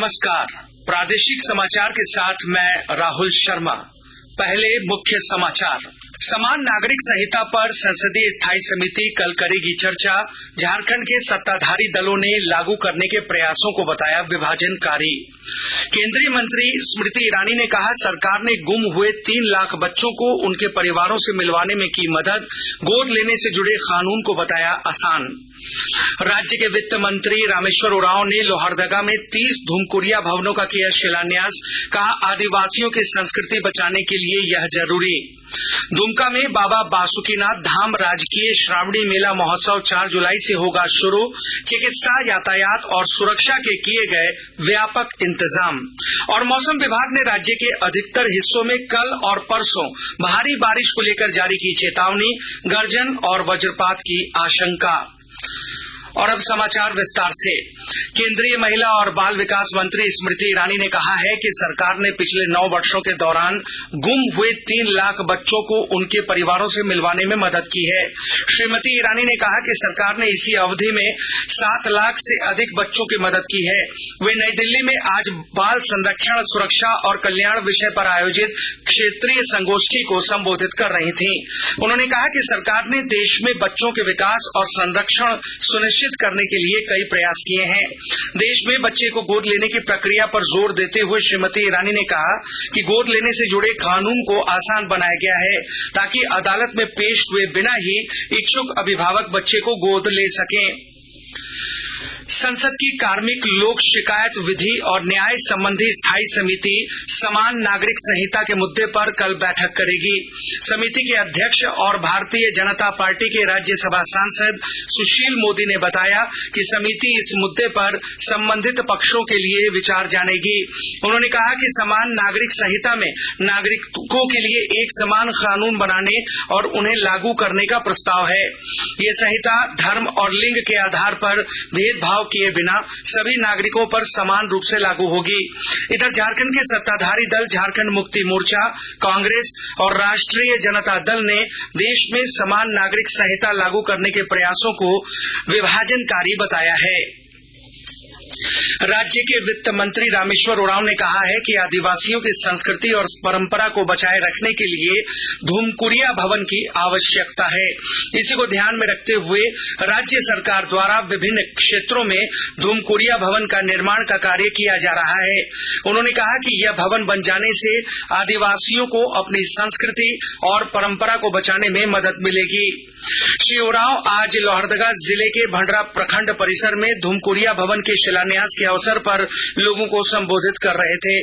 नमस्कार। प्रादेशिक समाचार के साथ मैं राहुल शर्मा। पहले मुख्य समाचार। समान नागरिक संहिता पर संसदीय स्थायी समिति कल करेगी चर्चा। झारखंड के सत्ताधारी दलों ने लागू करने के प्रयासों को बताया विभाजनकारी। केंद्रीय मंत्री स्मृति ईरानी ने कहा, सरकार ने गुम हुए 3 लाख बच्चों को उनके परिवारों से मिलवाने में की मदद। गोद लेने से जुड़े कानून को बताया आसान। राज्य के वित्त मंत्री रामेश्वर उरांव ने लोहरदगा में 30 धूमकुरिया भवनों का किया शिलान्यास। कहा, आदिवासियों की संस्कृति बचाने के लिए यह जरूरी। दुमका में बाबा बासुकीनाथ धाम राजकीय श्रावणी मेला महोत्सव 4 जुलाई से होगा शुरू। चिकित्सा, यातायात और सुरक्षा के किए गए व्यापक इंतजाम। और मौसम विभाग ने राज्य के अधिकतर हिस्सों में कल और परसों भारी बारिश को लेकर जारी की चेतावनी। गर्जन और वज्रपात की आशंका। और अब समाचार विस्तार से। केंद्रीय महिला और बाल विकास मंत्री स्मृति ईरानी ने कहा है कि सरकार ने पिछले 9 वर्षों के दौरान गुम हुए 3 लाख बच्चों को उनके परिवारों से मिलवाने में मदद की है। श्रीमती ईरानी ने कहा कि सरकार ने इसी अवधि में 7 लाख से अधिक बच्चों की मदद की है। वे नई दिल्ली में आज बाल संरक्षण, सुरक्षा और कल्याण विषय पर आयोजित क्षेत्रीय संगोष्ठी को संबोधित कर रही थीं। उन्होंने कहा कि सरकार ने देश में बच्चों के विकास और संरक्षण सुनिश्चित करने के लिए कई प्रयास किए हैं। देश में बच्चे को गोद लेने की प्रक्रिया पर जोर देते हुए श्रीमती ईरानी ने कहा कि गोद लेने से जुड़े कानून को आसान बनाया गया है ताकि अदालत में पेश हुए बिना ही इच्छुक अभिभावक बच्चे को गोद ले सकें। संसद की कार्मिक लोक शिकायत विधि और न्याय संबंधी स्थायी समिति समान नागरिक संहिता के मुद्दे पर कल बैठक करेगी। समिति के अध्यक्ष और भारतीय जनता पार्टी के राज्यसभा सांसद सुशील मोदी ने बताया कि समिति इस मुद्दे पर संबंधित पक्षों के लिए विचार जानेगी। उन्होंने कहा कि समान नागरिक संहिता में नागरिकों के लिए एक समान कानून बनाने और उन्हें लागू करने का प्रस्ताव है। ये संहिता धर्म और लिंग के आधार पर भेदभाव किए बिना सभी नागरिकों पर समान रूप से लागू होगी। इधर झारखंड के सत्ताधारी दल झारखंड मुक्ति मोर्चा, कांग्रेस और राष्ट्रीय जनता दल ने देश में समान नागरिक संहिता लागू करने के प्रयासों को विभाजनकारी बताया है। राज्य के वित्त मंत्री रामेश्वर उरांव ने कहा है कि आदिवासियों की संस्कृति और परंपरा को बचाए रखने के लिए धूमकुरिया भवन की आवश्यकता है। इसी को ध्यान में रखते हुए राज्य सरकार द्वारा विभिन्न क्षेत्रों में धूमकुरिया भवन का निर्माण का कार्य किया जा रहा है। उन्होंने कहा कि यह भवन बन जाने से आदिवासियों को अपनी संस्कृति और परंपरा को बचाने में मदद मिलेगी। श्री उरांव आज लोहरदगा जिले के भंडरा प्रखंड परिसर में धूमकुरिया भवन के शिलान्यास के अवसर पर लोगों को संबोधित कर रहे थे।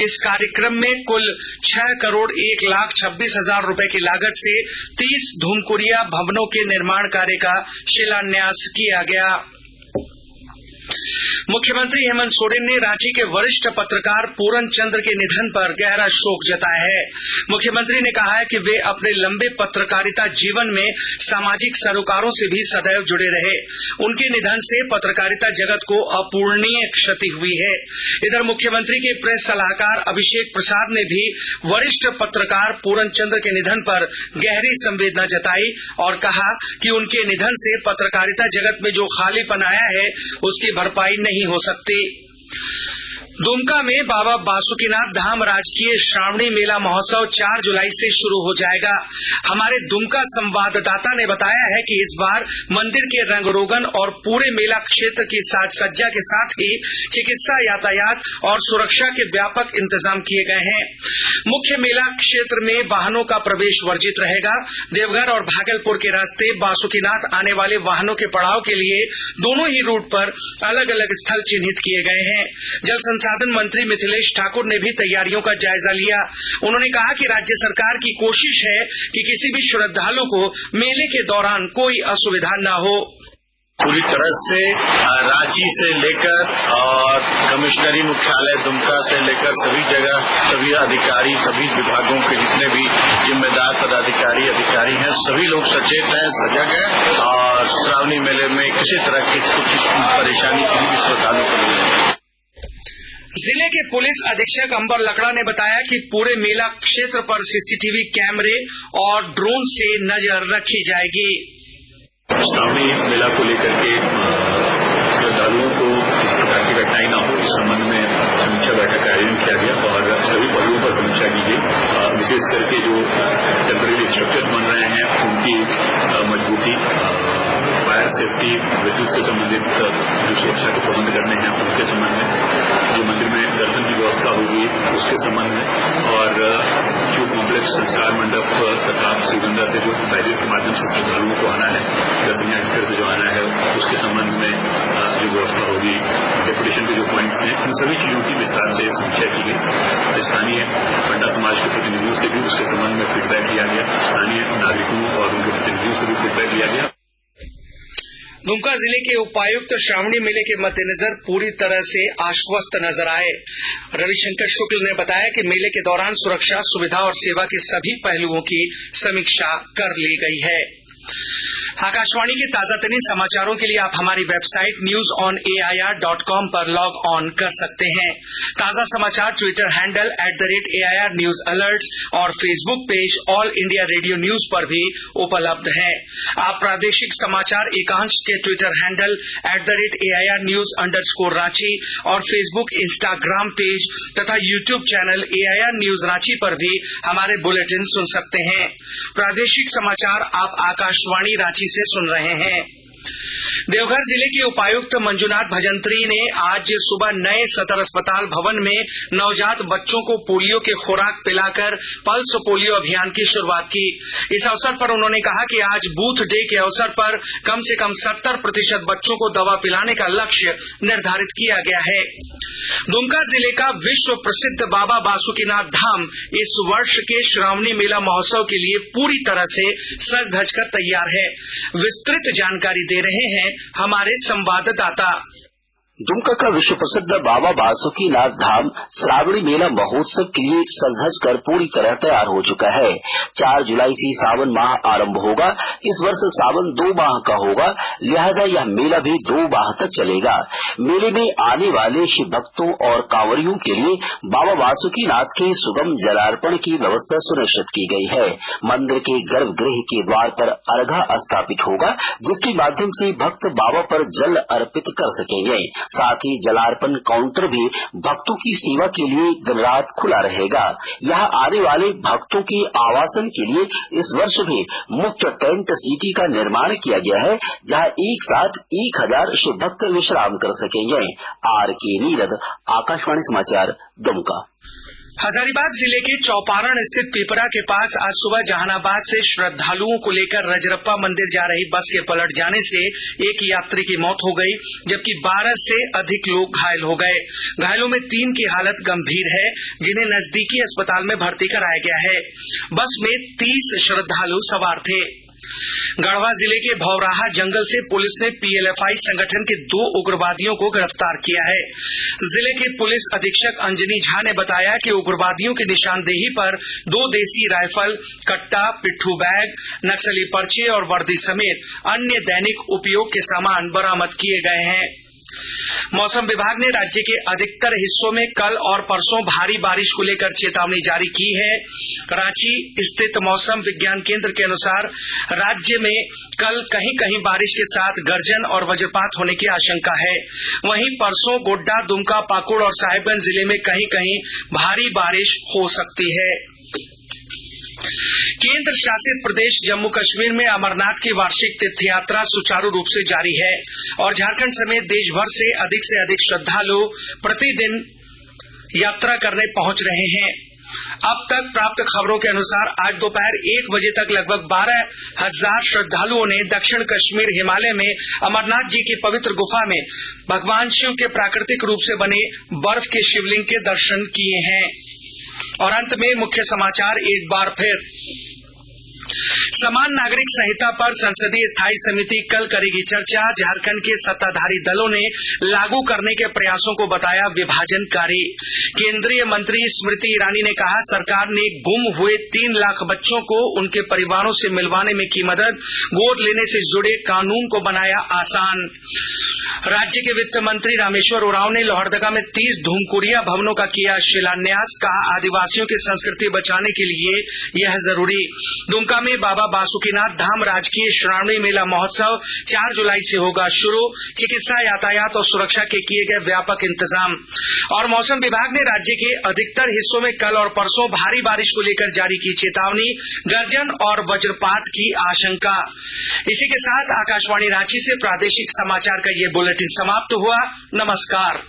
इस कार्यक्रम में कुल 6 करोड़ 1 लाख 26 हजार रुपए की लागत से 30 धूमकुरिया भवनों के निर्माण कार्य का शिलान्यास किया गया। मुख्यमंत्री हेमंत सोरेन ने रांची के वरिष्ठ पत्रकार पूरन चंद्र के निधन पर गहरा शोक जताया है। मुख्यमंत्री ने कहा है कि वे अपने लंबे पत्रकारिता जीवन में सामाजिक सरोकारों से भी सदैव जुड़े रहे। उनके निधन से पत्रकारिता जगत को अपूरणीय क्षति हुई है। इधर मुख्यमंत्री के प्रेस सलाहकार अभिषेक प्रसाद ने भी वरिष्ठ पत्रकार पूरन चंद्र के निधन पर गहरी संवेदना जताई और कहा कि उनके निधन से पत्रकारिता जगत में जो खालीपन आया है उसकी भरपाई नहीं हो सकती। दुमका में बाबा बासुकीनाथ धाम राजकीय श्रावणी मेला महोत्सव 4 जुलाई से शुरू हो जाएगा। हमारे दुमका संवाददाता ने बताया है कि इस बार मंदिर के रंग रोगन और पूरे मेला क्षेत्र की साज सज्जा के साथ ही चिकित्सा, यातायात और सुरक्षा के व्यापक इंतजाम किए गए हैं। मुख्य मेला क्षेत्र में वाहनों का प्रवेश वर्जित रहेगा। देवघर और भागलपुर के रास्ते बासुकीनाथ आने वाले वाहनों के पड़ाव के लिए दोनों ही रूट पर अलग अलग स्थल चिन्हित किए गए हैं। जल संसाधन मंत्री मिथिलेश ठाकुर ने भी तैयारियों का जायजा लिया। उन्होंने कहा कि राज्य सरकार की कोशिश है कि किसी भी श्रद्धालु को मेले के दौरान कोई असुविधा न हो। पूरी तरह से रांची से लेकर और कमिश्नरी मुख्यालय दुमका से लेकर सभी जगह सभी अधिकारी, सभी विभागों के जितने भी जिम्मेदार पदाधिकारी अधिकारी हैं, सभी लोग सचेत हैं, सजग हैं और श्रावणी मेले में किसी तरह की कुछ परेशानी किसी भी श्रद्धालु को नहीं है। जिले के पुलिस अधीक्षक अंबर लकड़ा ने बताया कि पूरे मेला क्षेत्र पर सीसीटीवी कैमरे और ड्रोन से नजर रखी जाएगी। श्रावणी मेला को लेकर के श्रद्धालुओं को किसी प्रकार की कठिनाई न हो, इस संबंध में समीक्षा बैठक का आयोजन किया गया और सभी पहलुओं पर समीक्षा की गई। विशेष करके जो टेम्परेरी स्ट्रक्चर बन रहे हैं उनकी मजबूती, फायर सेफ्टी, विद्युत से संबंधित जो सुरक्षा के प्रबंध करने हैं उनके संबंध में, जो मंदिर में दर्शन की व्यवस्था होगी उसके संबंध में, और जो कॉम्प्लेक्स संस्कार मंडप तथा श्रीगंगा से जो बैरियर के माध्यम से श्रद्धालुओं को आना है, दर्शनिया घर से जो आना है उसके संबंध में जो व्यवस्था होगी, डेपुटेशन के जो पॉइंट्स हैं, इन सभी चीजों की विस्तार से समीक्षा की गई। स्थानीय पंडा समाज के प्रतिनिधियों से भी उसके संबंध में फीडबैक लिया गया, स्थानीय नागरिकों और उनके प्रतिनिधियों से भी फीडबैक लिया गया। दुमका जिले के उपायुक्त श्रावणी मेले के मद्देनजर पूरी तरह से आश्वस्त नजर आए। रविशंकर शुक्ल ने बताया कि मेले के दौरान सुरक्षा, सुविधा और सेवा के सभी पहलुओं की समीक्षा कर ली गई है। आकाशवाणी के ताजातरीन समाचारों के लिए आप हमारी वेबसाइट newsonair.com पर लॉग ऑन कर सकते हैं। ताजा समाचार ट्विटर हैंडल @AIR-News-Alerts और Facebook page all India radio news पर भी उपलब्ध हैं। आप प्रादेशिक समाचार एकांश के ट्विटर हैंडल @AIR-News_Ranchi और फेसबुक, इंस्टाग्राम पेज तथा YouTube channel AIR news Ranchi पर भी हमारे बुलेटिन सुन सकते हैं। प्रादेशिक समाचार आप आकाशवाणी रांची से सुन रहे हैं। देवघर जिले के उपायुक्त मंजुनाथ भजंत्री ने आज सुबह नए सदर अस्पताल भवन में नवजात बच्चों को पोलियो के खुराक पिलाकर पल्स पोलियो अभियान की शुरुआत की। इस अवसर पर उन्होंने कहा कि आज बूथ डे के अवसर पर कम से कम 70% बच्चों को दवा पिलाने का लक्ष्य निर्धारित किया गया है। दुमका जिले का विश्व प्रसिद्ध बाबा बासुकीनाथ धाम इस वर्ष के श्रावणी मेला महोत्सव के लिए पूरी तरह से सज धज कर तैयार है। विस्तृत जानकारी दे रहे हैं हमारे संवाददाता। दुमका का विश्व प्रसिद्ध बाबा बासुकीनाथ धाम श्रावणी मेला महोत्सव के लिए सज धज कर पूरी तरह तैयार हो चुका है। 4 जुलाई से सावन माह आरंभ होगा। इस वर्ष सावन 2 माह का होगा, लिहाजा यह मेला भी 2 माह तक चलेगा। मेले में आने वाले शिव भक्तों और कांवरियों के लिए बाबा बासुकीनाथ के सुगम जलार्पण की व्यवस्था सुनिश्चित की गई है। मंदिर के गर्भगृह के द्वार पर अर्घा स्थापित होगा, जिसके माध्यम से भक्त बाबा पर जल अर्पित कर सकेंगे। साथ ही जलार्पण काउंटर भी भक्तों की सेवा के लिए दिन रात खुला रहेगा। यहाँ आने वाले भक्तों के आवासन के लिए इस वर्ष भी मुफ्त टेंट सिटी का निर्माण किया गया है, जहाँ एक साथ 1000 शिव भक्त विश्राम कर सकेंगे। RK नीरद, आकाशवाणी समाचार, दुमका। हजारीबाग जिले के चौपारण स्थित पिपरा के पास आज सुबह जहानाबाद से श्रद्धालुओं को लेकर रजरप्पा मंदिर जा रही बस के पलट जाने से एक यात्री की मौत हो गई, जबकि 12 से अधिक लोग घायल हो गए। घायलों में 3 की हालत गंभीर है, जिन्हें नजदीकी अस्पताल में भर्ती कराया गया है। बस में 30 श्रद्धालु सवार थे। गढ़वा जिले के भौराहा जंगल से पुलिस ने PLFI संगठन के 2 उग्रवादियों को गिरफ्तार किया है। जिले के पुलिस अधीक्षक अंजनी झा ने बताया कि उग्रवादियों की निशानदेही पर 2 देसी राइफल, कट्टा, पिट्ठू बैग, नक्सली पर्चे और वर्दी समेत अन्य दैनिक उपयोग के सामान बरामद किए गए हैं। मौसम विभाग ने राज्य के अधिकतर हिस्सों में कल और परसों भारी बारिश को लेकर चेतावनी जारी की है। रांची स्थित मौसम विज्ञान केंद्र के अनुसार राज्य में कल कहीं कहीं बारिश के साथ गर्जन और वज्रपात होने की आशंका है। वहीं परसों गोड्डा, दुमका, पाकुड़ और साहिबगंज जिले में कहीं कहीं भारी बारिश हो सकती है। केंद्र शासित प्रदेश जम्मू कश्मीर में अमरनाथ की वार्षिक तीर्थ यात्रा सुचारू रूप से जारी है और झारखंड समेत देश भर से अधिक श्रद्धालु प्रतिदिन यात्रा करने पहुंच रहे हैं। अब तक प्राप्त खबरों के अनुसार आज दोपहर 1 बजे तक लगभग 12,000 श्रद्धालुओं ने दक्षिण कश्मीर हिमालय में अमरनाथ जी की पवित्र गुफा में भगवान शिव के प्राकृतिक रूप से बने बर्फ के शिवलिंग के दर्शन किए हैं। और अंत में मुख्य समाचार एक बार फिर। समान नागरिक संहिता पर संसदीय स्थायी समिति कल करेगी चर्चा। झारखंड के सत्ताधारी दलों ने लागू करने के प्रयासों को बताया विभाजनकारी। केंद्रीय मंत्री स्मृति ईरानी ने कहा, सरकार ने गुम हुए 3 लाख बच्चों को उनके परिवारों से मिलवाने में की मदद। गोद लेने से जुड़े कानून को बनाया आसान। राज्य के वित्त मंत्री रामेश्वर उरांव ने लोहरदगा में 30 धूमकुरिया भवनों का किया शिलान्यास। कहा, आदिवासियों की संस्कृति बचाने के लिए यह जरूरी। दुमका दुमका में बाबा बासुकीनाथ धाम राजकीय श्रावणी मेला महोत्सव 4 जुलाई से होगा शुरू। चिकित्सा, यातायात और सुरक्षा के किए गए व्यापक इंतजाम। और मौसम विभाग ने राज्य के अधिकतर हिस्सों में कल और परसों भारी बारिश को लेकर जारी की चेतावनी, गर्जन और वज्रपात की आशंका। इसी के साथ आकाशवाणी रांची से प्रादेशिक समाचार का ये बुलेटिन समाप्त हुआ। नमस्कार।